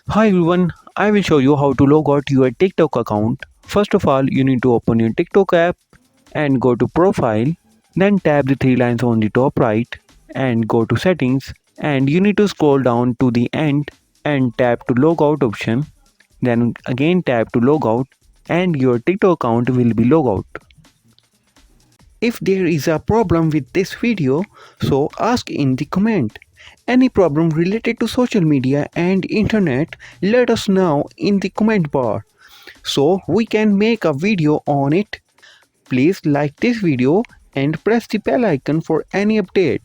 Hi everyone, I will show you how to log out your TikTok account. First of all, you need to open your TikTok app and go to Profile. Then tap the three lines on the top right and go to Settings. And you need to scroll down to the end and tap to log out option. Then again tap to log out and your TikTok account will be log out. If there is a problem with this video, so ask in the comment. Any problem related to social media and internet, let us know in the comment bar so we can make a video on it. Please like this video and press the bell icon for any update.